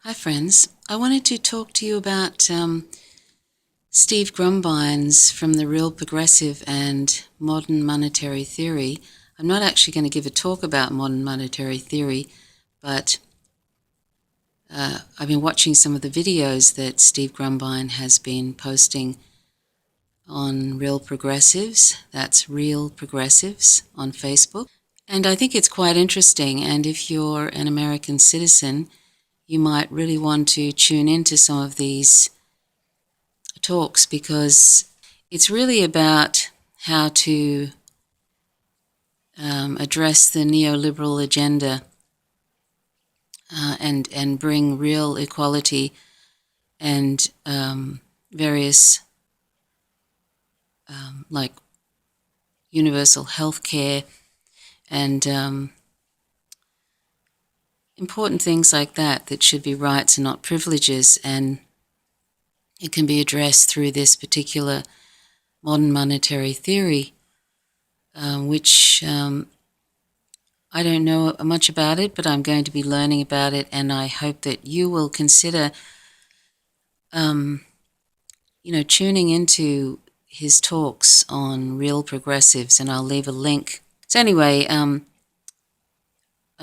Hi friends, I wanted to talk to you about Steve Grumbine's From the Real Progressive and Modern Monetary Theory. I'm not actually going to give a talk about modern monetary theory, but I've been watching some of the videos that Steve Grumbine has been posting on Real Progressives, that's Real Progressives on Facebook, and I think it's quite interesting, and if you're an American citizen, you might really want to tune into some of these talks because it's really about how to address the neoliberal agenda and bring real equality and various like universal health care and important things like that should be rights and not privileges, and it can be addressed through this particular modern monetary theory, which I don't know much about it, but I'm going to be learning about it, and I hope that you will consider, tuning into his talks on Real Progressives, and I'll leave a link. So anyway,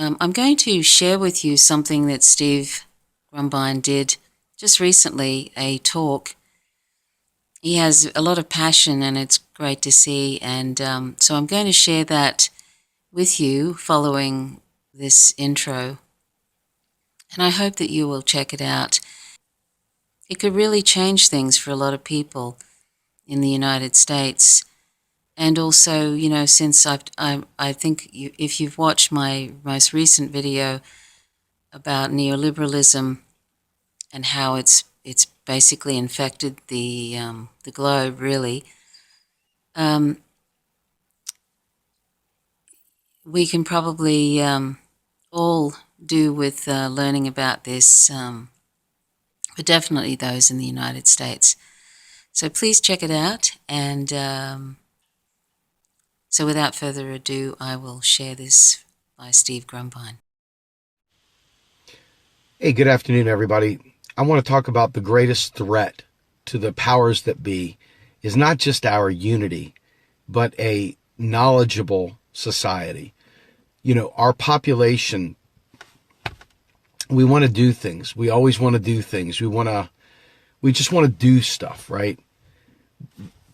I'm going to share with you something that Steve Grumbine did just recently, a talk. He has a lot of passion and it's great to see, and so I'm going to share that with you following this intro, and I hope that you will check it out. It could really change things for a lot of people in the United States. And also, since I think if you've watched my most recent video about neoliberalism and how it's basically infected the globe, really, we can probably all do with learning about this, but definitely those in the United States. So please check it out, and so without further ado, I will share this by Steve Grumbine. Hey, good afternoon, everybody. I want to talk about the greatest threat to the powers that be is not just our unity, but a knowledgeable society. Our population, we want to do things. We always want to do things. We just want to do stuff, right?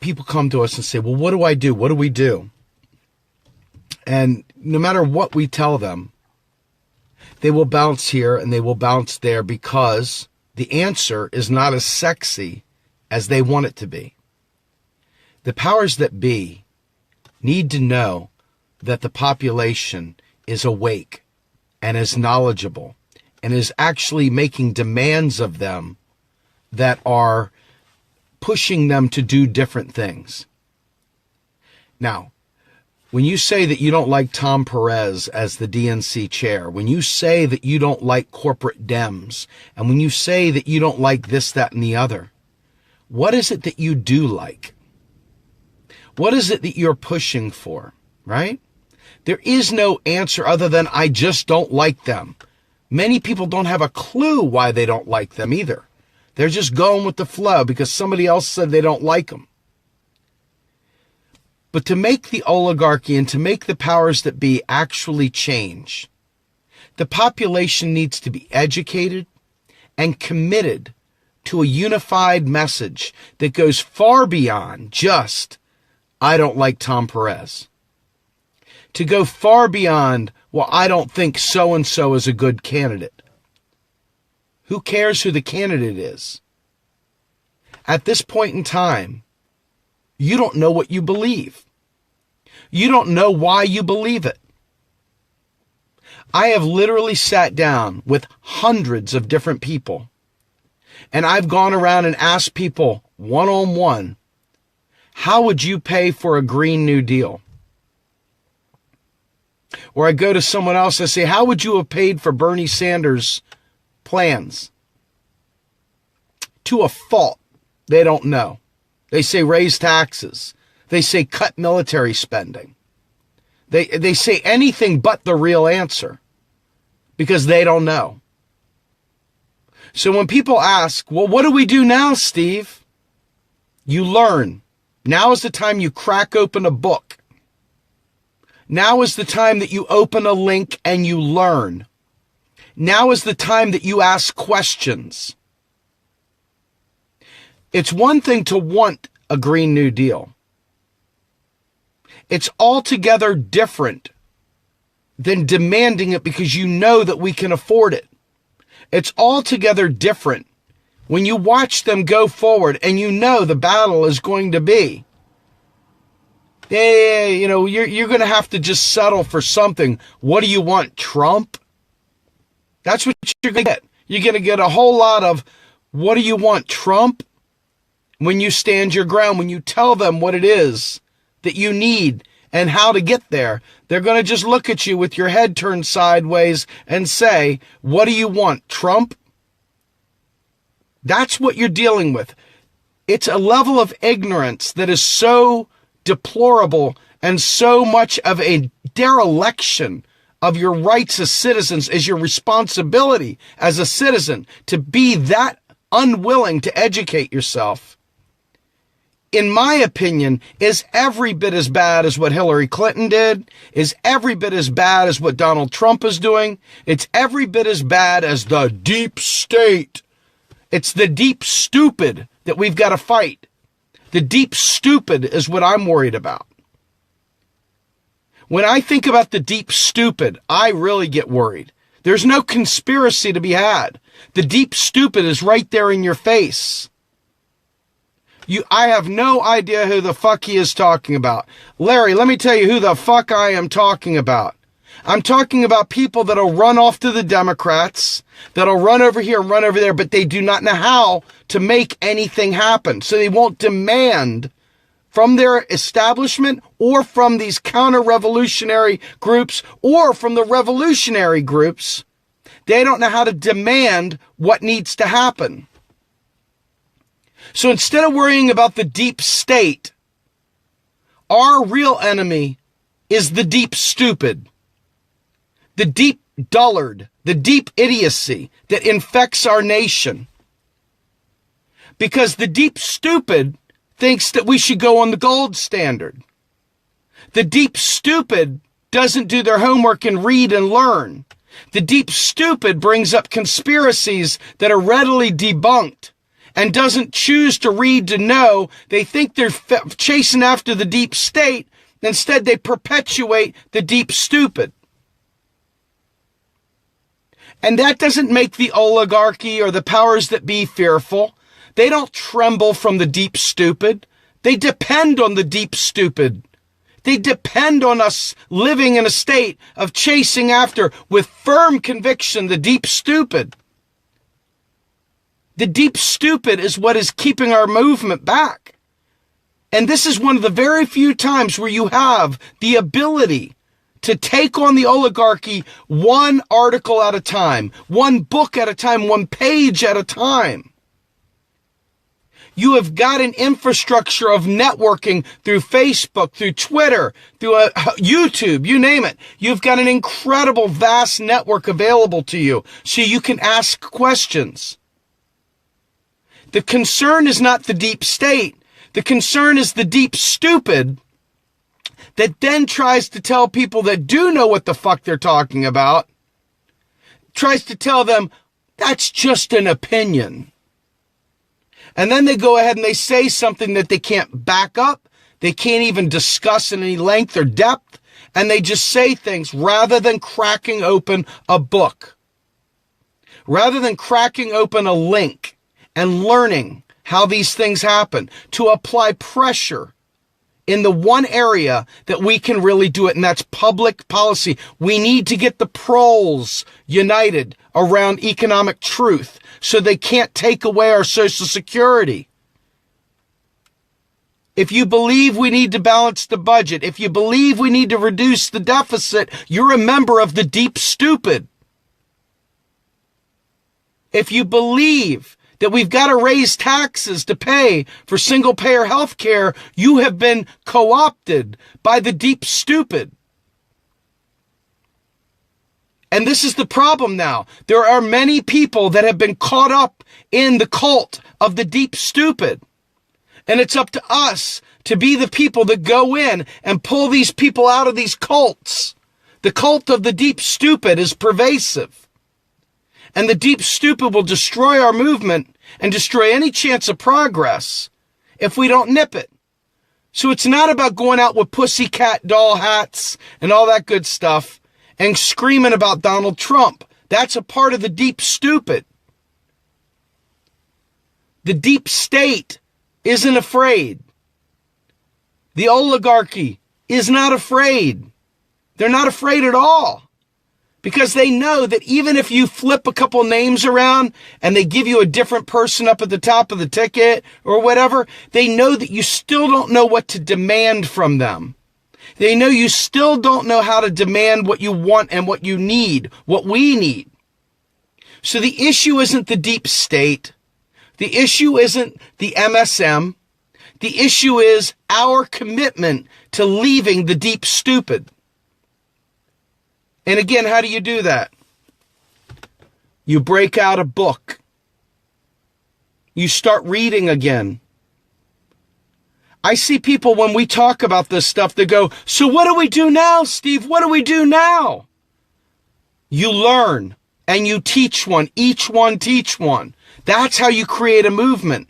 People come to us and say, well, what do I do? What do we do? And no matter what we tell them, they will bounce here and they will bounce there because the answer is not as sexy as they want it to be. The powers that be need to know that the population is awake and is knowledgeable and is actually making demands of them that are pushing them to do different things. Now, when you say that you don't like Tom Perez as the DNC chair, when you say that you don't like corporate Dems, and when you say that you don't like this, that, and the other, what is it that you do like? What is it that you're pushing for, right? There is no answer other than I just don't like them. Many people don't have a clue why they don't like them either. They're just going with the flow because somebody else said they don't like them. But to make the oligarchy and to make the powers that be actually change, the population needs to be educated and committed to a unified message that goes far beyond just, I don't like Tom Perez. To go far beyond, well, I don't think so-and-so is a good candidate. Who cares who the candidate is? At this point in time, you don't know what you believe. You don't know why you believe it. I have literally sat down with hundreds of different people, and I've gone around and asked people one-on-one, how would you pay for a Green New Deal? Or I go to someone else and say, how would you have paid for Bernie Sanders' plans? To a fault, they don't know. They say raise taxes. They say cut military spending. They say anything but the real answer because they don't know. So when people ask, well, what do we do now, Steve? You learn. Now is the time you crack open a book. Now is the time that you open a link and you learn. Now is the time that you ask questions. It's one thing to want a Green New Deal. It's altogether different than demanding it because you know that we can afford it. It's altogether different when you watch them go forward and you know the battle is going to be, hey, you're going to have to just settle for something. What do you want, Trump? That's what you're going to get. You're going to get a whole lot of, what do you want, Trump? When you stand your ground, when you tell them what it is that you need and how to get there, they're going to just look at you with your head turned sideways and say, what do you want, Trump? That's what you're dealing with. It's a level of ignorance that is so deplorable and so much of a dereliction of your rights as citizens, as your responsibility as a citizen, to be that unwilling to educate yourself, in my opinion, is every bit as bad as what Hillary Clinton did, is every bit as bad as what Donald Trump is doing. It's every bit as bad as the deep state. It's the deep stupid that we've got to fight. The deep stupid is what I'm worried about. When I think about the deep stupid, I really get worried. There's no conspiracy to be had. The deep stupid is right there in your face. I have no idea who the fuck he is talking about. Larry, let me tell you who the fuck I am talking about. I'm talking about people that'll run off to the Democrats, that'll run over here and run over there, but they do not know how to make anything happen. So they won't demand from their establishment or from these counter-revolutionary groups or from the revolutionary groups. They don't know how to demand what needs to happen. So instead of worrying about the deep state, our real enemy is the deep stupid, the deep dullard, the deep idiocy that infects our nation. Because the deep stupid thinks that we should go on the gold standard. The deep stupid doesn't do their homework and read and learn. The deep stupid brings up conspiracies that are readily debunked and doesn't choose to read to know. They think they're chasing after the deep state. Instead, they perpetuate the deep stupid. And that doesn't make the oligarchy or the powers that be fearful. They don't tremble from the deep stupid. They depend on the deep stupid. They depend on us living in a state of chasing after, with firm conviction, the deep stupid. The deep stupid is what is keeping our movement back. And this is one of the very few times where you have the ability to take on the oligarchy one article at a time, one book at a time, one page at a time. You have got an infrastructure of networking through Facebook, through Twitter, through YouTube, you name it. You've got an incredible, vast network available to you so you can ask questions. The concern is not the deep state. The concern is the deep stupid that then tries to tell people that do know what the fuck they're talking about, tries to tell them that's just an opinion. And then they go ahead and they say something that they can't back up. They can't even discuss in any length or depth. And they just say things rather than cracking open a book, rather than cracking open a link and learning how these things happen, to apply pressure in the one area that we can really do it, and that's public policy. We need to get the proles united around economic truth so they can't take away our Social Security. If you believe we need to balance the budget, if you believe we need to reduce the deficit, you're a member of the deep stupid. If you believe that we've got to raise taxes to pay for single-payer health care, you have been co-opted by the deep stupid. And this is the problem now. There are many people that have been caught up in the cult of the deep stupid. And it's up to us to be the people that go in and pull these people out of these cults. The cult of the deep stupid is pervasive. And the deep stupid will destroy our movement and destroy any chance of progress if we don't nip it. So it's not about going out with pussycat doll hats and all that good stuff and screaming about Donald Trump. That's a part of the deep stupid. The deep state isn't afraid. The oligarchy is not afraid. They're not afraid at all. Because they know that even if you flip a couple names around and they give you a different person up at the top of the ticket or whatever, they know that you still don't know what to demand from them. They know you still don't know how to demand what you want and what you need, what we need. So the issue isn't the deep state. The issue isn't the MSM. The issue is our commitment to leaving the deep stupid. And again, how do you do that? You break out a book. You start reading again. I see people when we talk about this stuff, they go, so what do we do now, Steve? What do we do now? You learn and you teach one. Each one teach one. That's how you create a movement.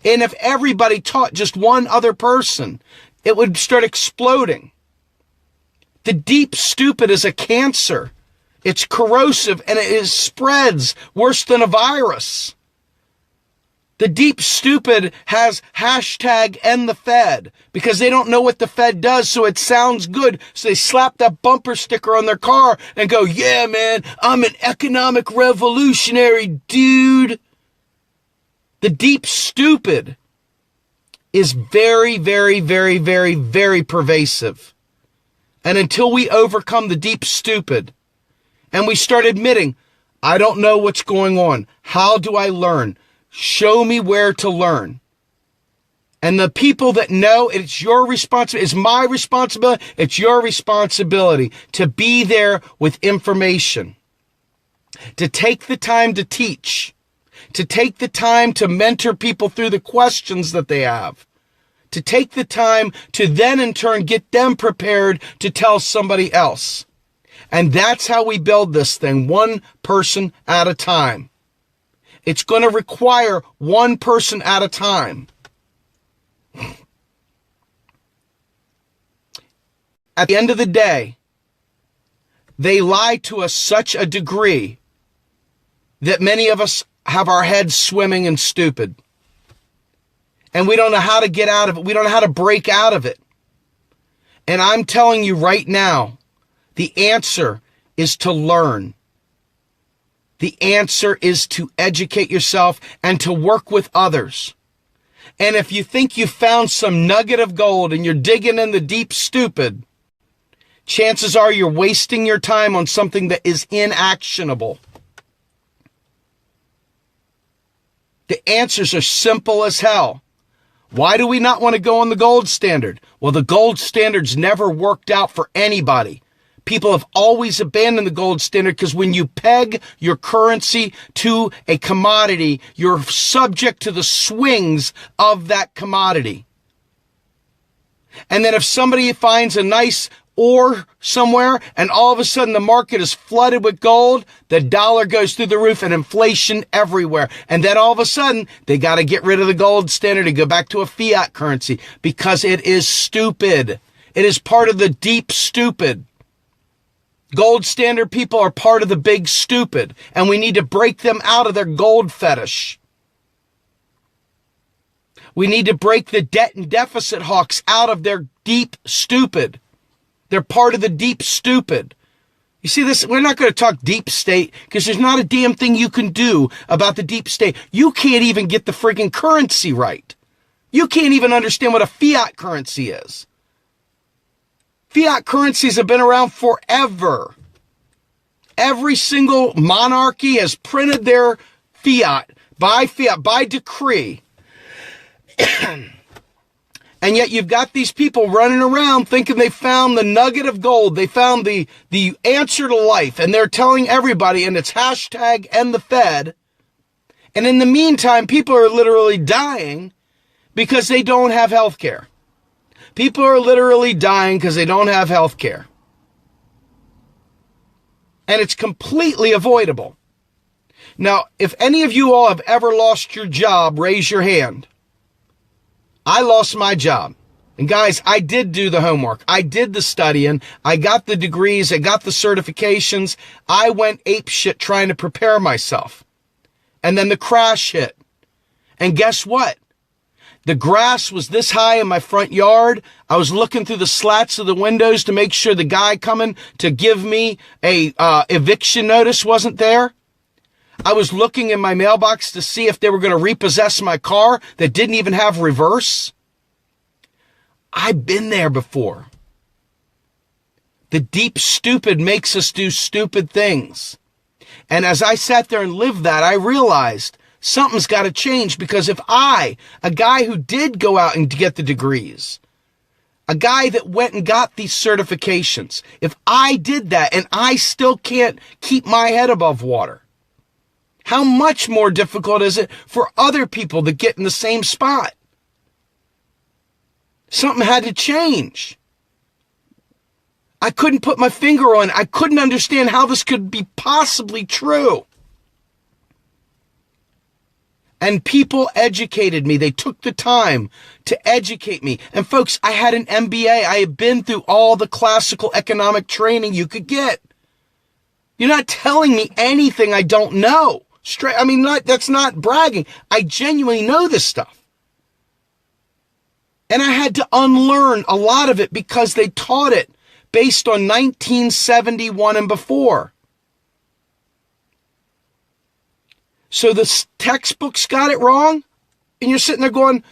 And if everybody taught just one other person, it would start exploding. The deep stupid is a cancer. It's corrosive and it spreads worse than a virus. The deep stupid has hashtag end the Fed because they don't know what the Fed does, so it sounds good. So they slap that bumper sticker on their car and go, yeah, man, I'm an economic revolutionary, dude. The deep stupid is very, very, very, very, very pervasive. And until we overcome the deep stupid and we start admitting, I don't know what's going on. How do I learn? Show me where to learn. And the people that know, it's your responsibility, it's my responsibility, it's your responsibility to be there with information, to take the time to teach, to take the time to mentor people through the questions that they have, to take the time to then in turn get them prepared to tell somebody else. And that's how we build this thing, one person at a time. It's going to require one person at a time. At the end of the day, they lie to us such a degree that many of us have our heads swimming in stupid. And we don't know how to get out of it. We don't know how to break out of it. And I'm telling you right now, the answer is to learn. The answer is to educate yourself and to work with others. And if you think you found some nugget of gold and you're digging in the deep stupid, chances are you're wasting your time on something that is inactionable. The answers are simple as hell. Why do we not want to go on the gold standard? Well, the gold standard's never worked out for anybody. People have always abandoned the gold standard because when you peg your currency to a commodity, you're subject to the swings of that commodity. And then if somebody finds a nice ore somewhere and all of a sudden the market is flooded with gold, the dollar goes through the roof and inflation everywhere. And then all of a sudden they got to get rid of the gold standard and go back to a fiat currency because it is stupid. It is part of the deep stupid. Gold standard people are part of the big stupid, and we need to break them out of their gold fetish. We need to break the debt and deficit hawks out of their deep stupid. They're part of the deep stupid. You see this? We're not going to talk deep state because there's not a damn thing you can do about the deep state. You can't even get the friggin' currency right. You can't even understand what a fiat currency is. Fiat currencies have been around forever. Every single monarchy has printed their fiat, by decree. And yet you've got these people running around thinking they found the nugget of gold. They found the answer to life. And they're telling everybody, and it's hashtag end the Fed. And in the meantime, people are literally dying because they don't have health care. People are literally dying because they don't have health care. And it's completely avoidable. Now, if any of you all have ever lost your job, raise your hand. I lost my job. And guys, I did do the homework. I did the studying. I got the degrees. I got the certifications. I went apeshit trying to prepare myself. And then the crash hit. And guess what? The grass was this high in my front yard. I was looking through the slats of the windows to make sure the guy coming to give me a eviction notice wasn't there. I was looking in my mailbox to see if they were going to repossess my car that didn't even have reverse. I've been there before. The deep stupid makes us do stupid things. And as I sat there and lived that, I realized something's got to change, because if I, a guy who did go out and get the degrees, a guy that went and got these certifications, if I did that and I still can't keep my head above water, how much more difficult is it for other people that get in the same spot? Something had to change. I couldn't put my finger on it. I couldn't understand how this could be possibly true. And people educated me. They took the time to educate me. And folks, I had an MBA. I had been through all the classical economic training you could get. You're not telling me anything I don't know. That's not bragging. I genuinely know this stuff. And I had to unlearn a lot of it because they taught it based on 1971 and before. So the textbooks got it wrong, and you're sitting there going,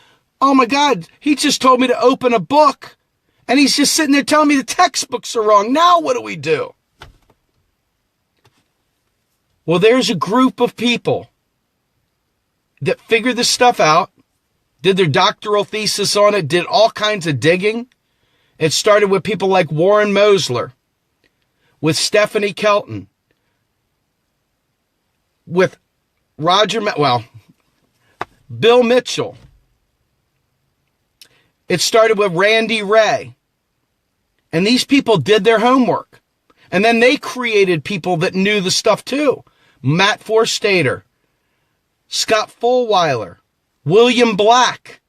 oh my God, he just told me to open a book, and he's just sitting there telling me the textbooks are wrong. Now what do we do? Well, there's a group of people that figured this stuff out, did their doctoral thesis on it, did all kinds of digging. It started with people like Warren Mosler, with Stephanie Kelton, with Bill Mitchell. It started with Randy Ray. And these people did their homework. And then they created people that knew the stuff too. Matt Forstater, Scott Fulweiler, William Black,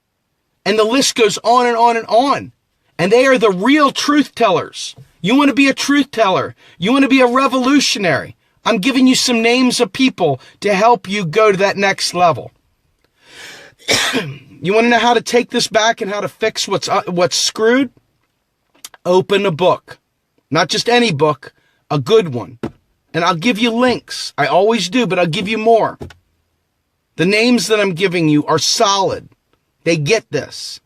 and the list goes on and on and on. And they are the real truth tellers. You want to be a truth teller. You want to be a revolutionary. I'm giving you some names of people to help you go to that next level. You want to know how to take this back and how to fix what's screwed? Open a book. Not just any book, a good one. And I'll give you links. I always do, but I'll give you more. The names that I'm giving you are solid. They get this.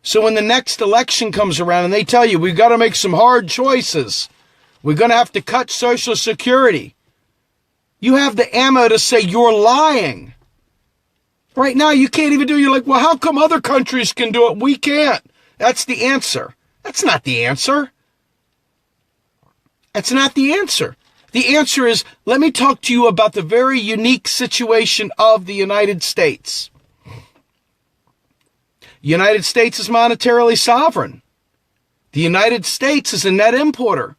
So when the next election comes around and they tell you, we've got to make some hard choices, we're going to have to cut Social Security, you have the ammo to say you're lying. Right now, you can't even do it. You're like, well, how come other countries can do it? We can't. That's the answer. That's not the answer. That's not the answer. The answer is, let me talk to you about the very unique situation of the United States. The United States is monetarily sovereign. The United States is a net importer.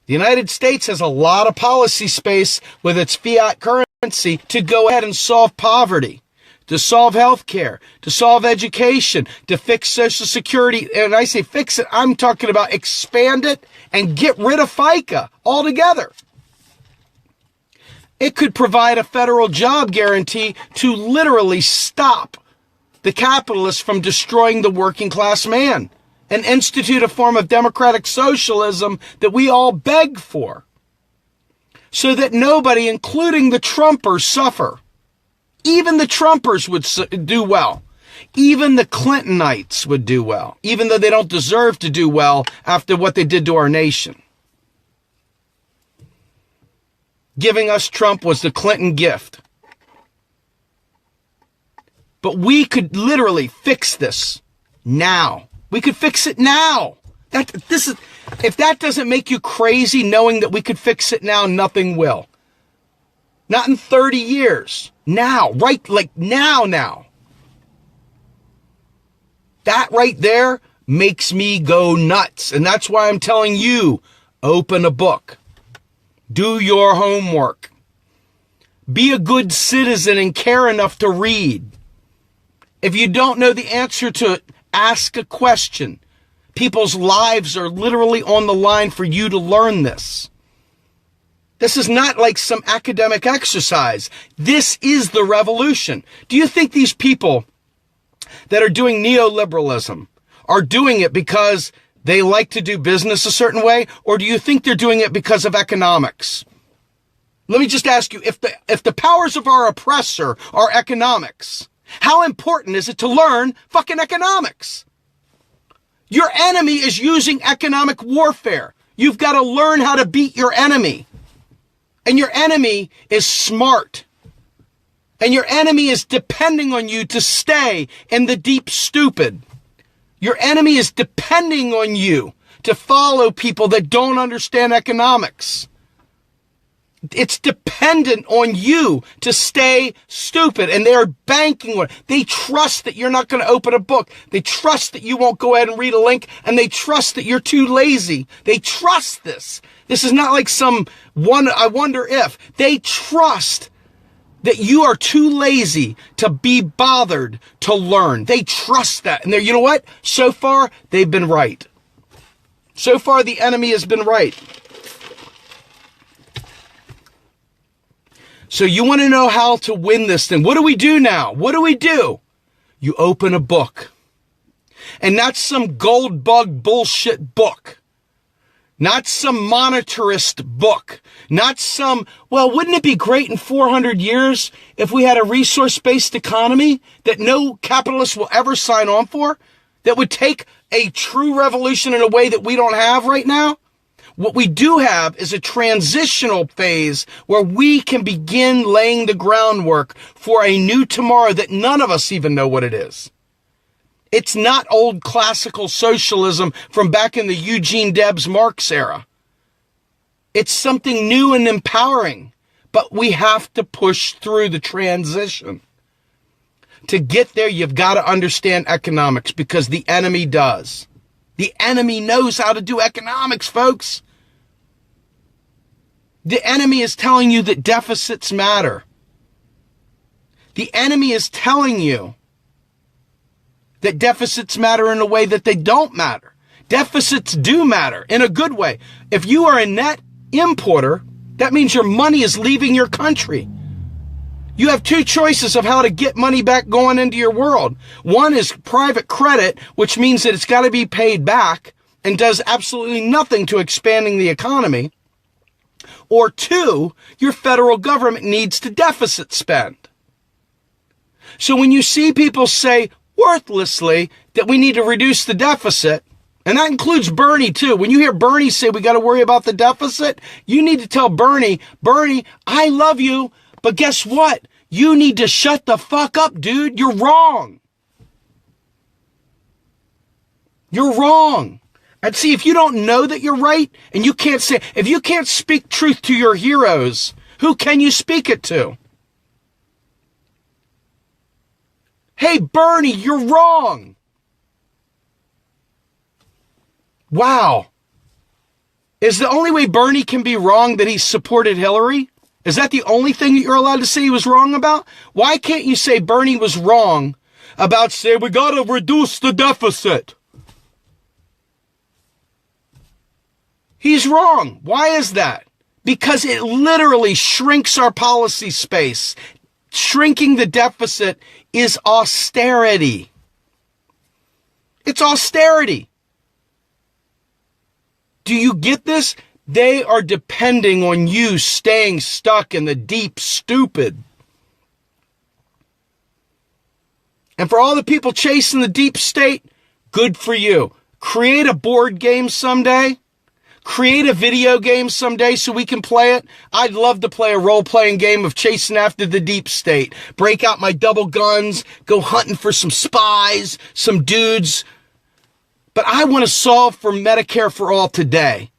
The United States has a lot of policy space with its fiat currency to go ahead and solve poverty, to solve health care, to solve education, to fix Social Security. And I say fix it, I'm talking about expand it and get rid of FICA altogether. It could provide a federal job guarantee to literally stop the capitalists from destroying the working class man and institute a form of democratic socialism that we all beg for, so that nobody, including the Trumpers, suffer. Even the Trumpers would do well. Even the Clintonites would do well, even though they don't deserve to do well after what they did to our nation. Giving us Trump was the Clinton gift. But we could literally fix this now. We could fix it now. If that doesn't make you crazy knowing that we could fix it now, nothing will. Not in 30 years. Now, right? Like now. That right there makes me go nuts. And that's why I'm telling you, open a book. Do your homework. Be a good citizen and care enough to read. If you don't know the answer to it, ask a question. People's lives are literally on the line for you to learn this. This is not like some academic exercise. This is the revolution. Do you think these people that are doing neoliberalism are doing it because they like to do business a certain way? Or do you think they're doing it because of economics? Let me just ask you, if the powers of our oppressor are economics, how important is it to learn fucking economics? Your enemy is using economic warfare. You've got to learn how to beat your enemy. And your enemy is smart. And your enemy is depending on you to stay in the deep stupid. Your enemy is depending on you to follow people that don't understand economics. It's dependent on you to stay stupid, and they are banking on it. They trust that you're not going to open a book. They trust that you won't go ahead and read a link, and they trust that you're too lazy. They trust this. This is not like I wonder if. They trust that you are too lazy to be bothered to learn. They trust that. And you know what? So far, they've been right. So far, the enemy has been right. So you want to know how to win this thing. What do we do now? What do we do? You open a book. And not some gold bug bullshit book. Not some monetarist book. Not some, well, wouldn't it be great in 400 years if we had a resource-based economy that no capitalist will ever sign on for? That would take a true revolution in a way that we don't have right now? What we do have is a transitional phase where we can begin laying the groundwork for a new tomorrow that none of us even know what it is. It's not old classical socialism from back in the Eugene Debs Marx era. It's something new and empowering, but we have to push through the transition. To get there, you've got to understand economics because the enemy does. The enemy knows how to do economics, folks. The enemy is telling you that deficits matter. The enemy is telling you that deficits matter in a way that they don't matter. Deficits do matter in a good way. If you are a net importer, that means your money is leaving your country. You have two choices of how to get money back going into your world. One is private credit, which means that it's got to be paid back and does absolutely nothing to expanding the economy. Or two, your federal government needs to deficit spend. So when you see people say worthlessly that we need to reduce the deficit, and that includes Bernie too. When you hear Bernie say we got to worry about the deficit, you need to tell Bernie, I love you, but guess what? You need to shut the fuck up, dude. You're wrong. You're wrong. And see, if you don't know that you're right, and if you can't speak truth to your heroes, who can you speak it to? Hey, Bernie, you're wrong. Wow. Is the only way Bernie can be wrong that he supported Hillary? Is that the only thing that you're allowed to say he was wrong about? Why can't you say Bernie was wrong about saying we got to reduce the deficit? He's wrong. Why is that? Because it literally shrinks our policy space. Shrinking the deficit is austerity. It's austerity. Do you get this? They are depending on you staying stuck in the deep stupid. And for all the people chasing the deep state, good for you. Create a board game someday. create a video game someday so we can play it. I'd love to play a role-playing game of chasing after the deep state. Break out my double guns, go hunting for some spies, some dudes. But I want to solve for Medicare for all today.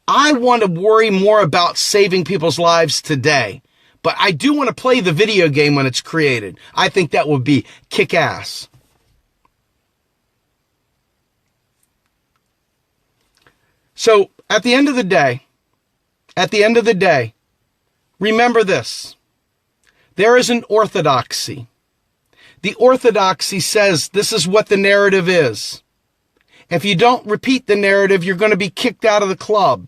I want to worry more about saving people's lives today. But I do want to play the video game when it's created. I think that would be kick-ass. So at the end of the day, remember this. There is an orthodoxy. The orthodoxy says this is what the narrative is. If you don't repeat the narrative, you're going to be kicked out of the club.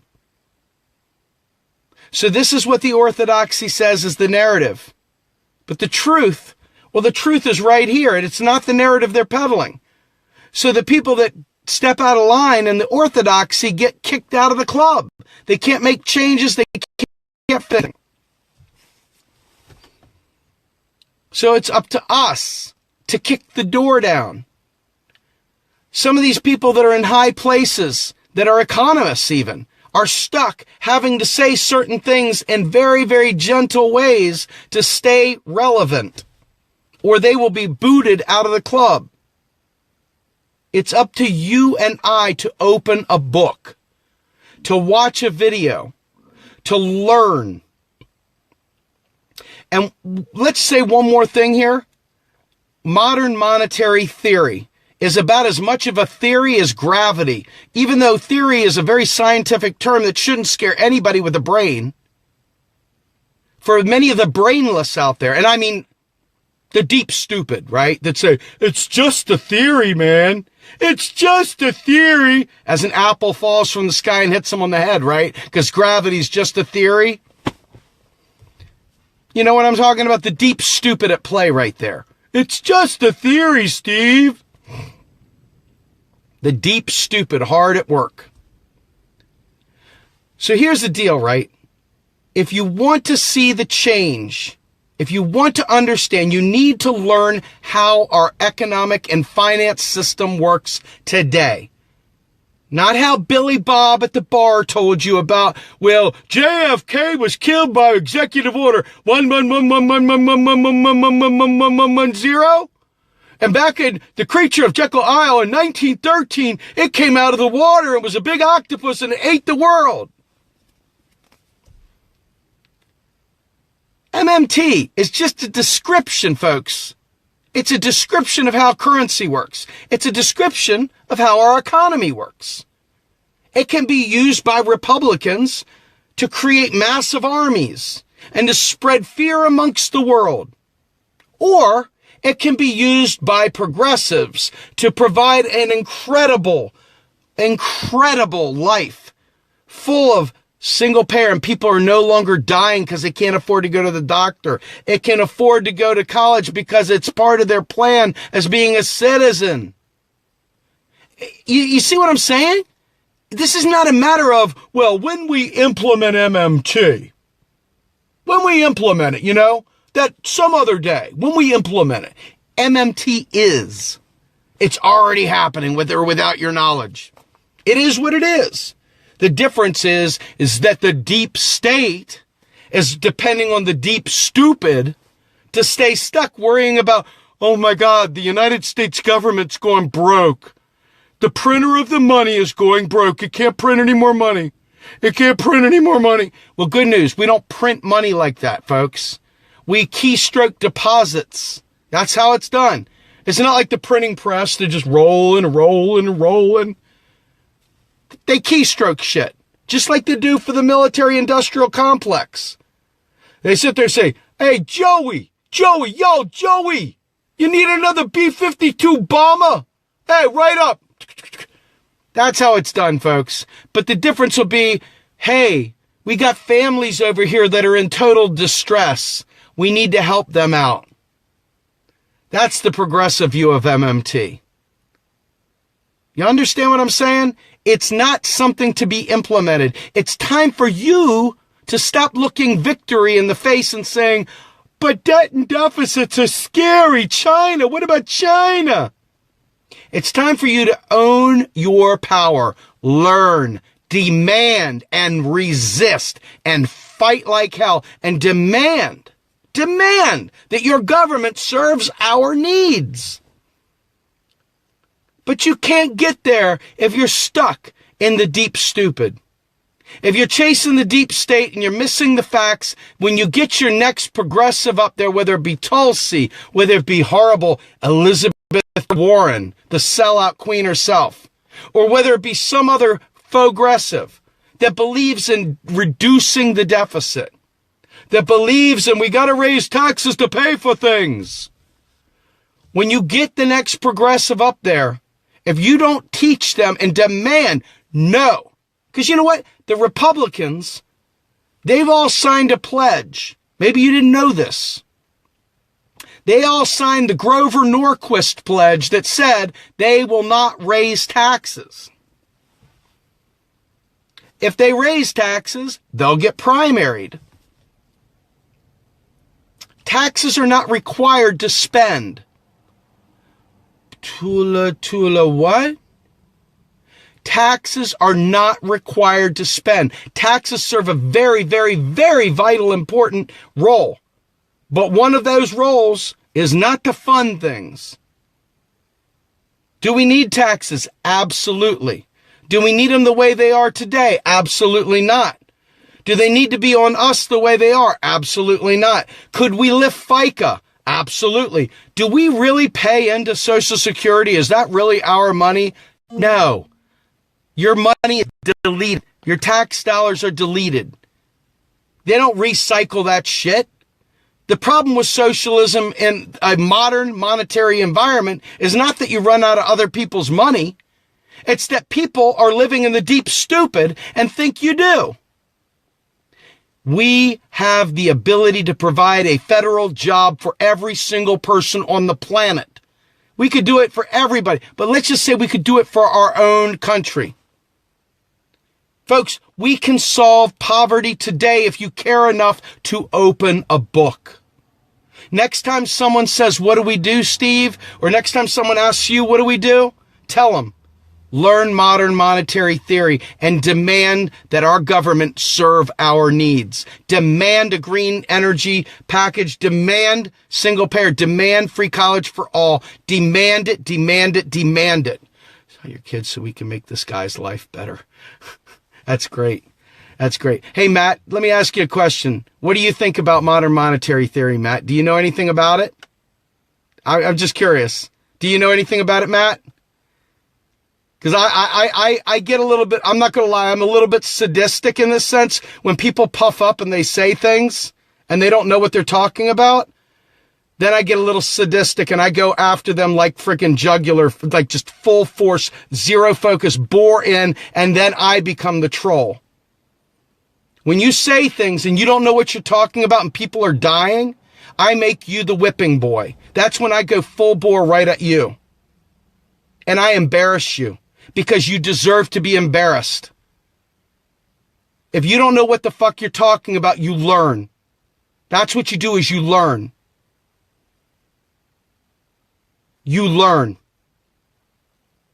So this is what the orthodoxy says is the narrative. But the truth, well, the truth is right here, and it's not the narrative they're peddling. So the people that step out of line and the orthodoxy get kicked out of the club. They can't make changes. They can't fit in. So it's up to us to kick the door down. Some of these people that are in high places, that are economists even, are stuck having to say certain things in very, very gentle ways to stay relevant, or they will be booted out of the club. It's up to you and I to open a book, to watch a video, to learn. And let's say one more thing here. Modern monetary theory is about as much of a theory as gravity, even though theory is a very scientific term that shouldn't scare anybody with a brain. For many of the brainless out there, and I mean the deep stupid, right, that say, it's just a theory, man. It's just a theory. As an apple falls from the sky and hits them on the head, right? Because gravity's just a theory. You know what I'm talking about? The deep stupid at play right there. It's just a theory, Steve. The deep stupid hard at work. So here's the deal, right? If you want to see the change, if you want to understand, you need to learn how our economic and finance system works today. Not how Billy Bob at the bar told you about, well, JFK was killed by executive order 11111111110. And back in The Creature of Jekyll Isle in 1913, it came out of the water and was a big octopus and it ate the world. MMT is just a description, folks. It's a description of how currency works. It's a description of how our economy works. It can be used by Republicans to create massive armies and to spread fear amongst the world. Or it can be used by progressives to provide an incredible life full of single parent. People are no longer dying because they can't afford to go to the doctor. It can afford to go to college because it's part of their plan as being a citizen. You see what I'm saying? This is not a matter of, well, when we implement MMT, when we implement it, that some other day, when we implement it, MMT is. It's already happening with or without your knowledge. It is what it is. The difference is that the deep state is depending on the deep stupid to stay stuck worrying about, oh my God, the United States government's going broke. The printer of the money is going broke. It can't print any more money. It can't print any more money. Well, good news. We don't print money like that, folks. We keystroke deposits. That's how it's done. It's not like the printing press. They're just rolling and rolling and rolling. They keystroke shit, just like they do for the military-industrial complex. They sit there and say, hey, Joey, you need another B-52 bomber? Hey, right up. That's how it's done, folks. But the difference will be, hey, we got families over here that are in total distress. We need to help them out. That's the progressive view of MMT. You understand what I'm saying? It's not something to be implemented. It's time for you to stop looking victory in the face and saying, but debt and deficits are scary. China, what about China? It's time for you to own your power. Learn, demand and resist and fight like hell and demand that your government serves our needs. But you can't get there if you're stuck in the deep stupid. If you're chasing the deep state and you're missing the facts, when you get your next progressive up there, whether it be Tulsi, whether it be horrible Elizabeth Warren, the sellout queen herself, or whether it be some other progressive that believes in reducing the deficit, that believes in we got to raise taxes to pay for things. When you get the next progressive up there, if you don't teach them and demand, no. Because you know what? The Republicans, they've all signed a pledge. Maybe you didn't know this. They all signed the Grover Norquist pledge that said they will not raise taxes. If they raise taxes, they'll get primaried. Taxes are not required to spend. Tula, what? Taxes are not required to spend. Taxes serve a very, very, very vital, important role. But one of those roles is not to fund things. Do we need taxes? Absolutely. Do we need them the way they are today? Absolutely not. Do they need to be on us the way they are? Absolutely not. Could we lift FICA? Absolutely. Do we really pay into Social Security? Is that really our money? No. Your money is deleted. Your tax dollars are deleted. They don't recycle that shit. The problem with socialism in a modern monetary environment is not that you run out of other people's money. It's that people are living in the deep stupid and think you do. We have the ability to provide a federal job for every single person on the planet. We could do it for everybody, but let's just say we could do it for our own country. Folks, we can solve poverty today if you care enough to open a book. Next time someone says, what do we do, Steve? Or next time someone asks you, what do we do? Tell them. Learn modern monetary theory and demand that our government serve our needs. Demand a green energy package. Demand single payer. Demand free college for all. Demand it, demand it, demand it. Tell your kids so we can make this guy's life better. That's great. That's great. Hey, Matt, let me ask you a question. What do you think about modern monetary theory, Matt? Do you know anything about it? I'm just curious. Do you know anything about it, Matt? Because I get a little bit, I'm not going to lie, I'm a little bit sadistic in this sense. When people puff up and they say things and they don't know what they're talking about, then I get a little sadistic and I go after them like freaking jugular, like just full force, zero focus, bore in, and then I become the troll. When you say things and you don't know what you're talking about and people are dying, I make you the whipping boy. That's when I go full bore right at you. And I embarrass you because you deserve to be embarrassed. If you don't know what the fuck you're talking about, you learn. That's what you do is you learn. You learn.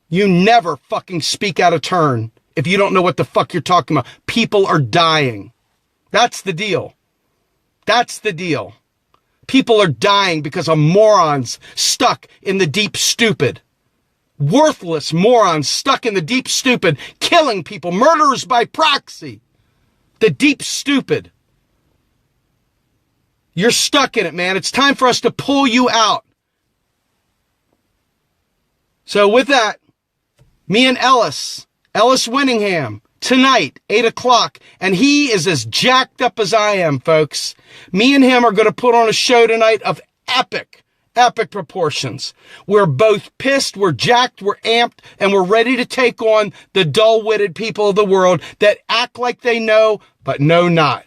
You never fucking speak out of turn if you don't know what the fuck you're talking about. People are dying. That's the deal. That's the deal. People are dying because of morons stuck in the deep stupid. Worthless morons stuck in the deep stupid, killing people, murderers by proxy. The deep stupid. You're stuck in it, man. It's time for us to pull you out. So with that, me and Ellis Winningham, tonight, 8 o'clock, and he is as jacked up as I am, folks. Me and him are going to put on a show tonight of epic proportions. We're both pissed, we're jacked, we're amped, and we're ready to take on the dull-witted people of the world that act like they know, but know not.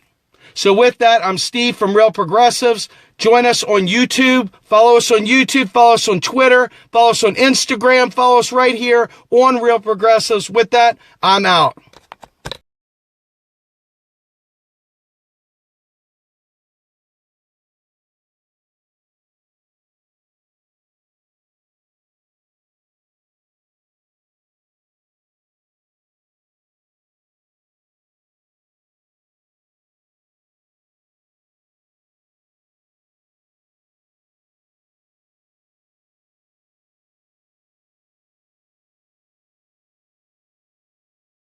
So with that, I'm Steve from Real Progressives. Join us on YouTube. Follow us on YouTube. Follow us on Twitter. Follow us on Instagram. Follow us right here on Real Progressives. With that, I'm out.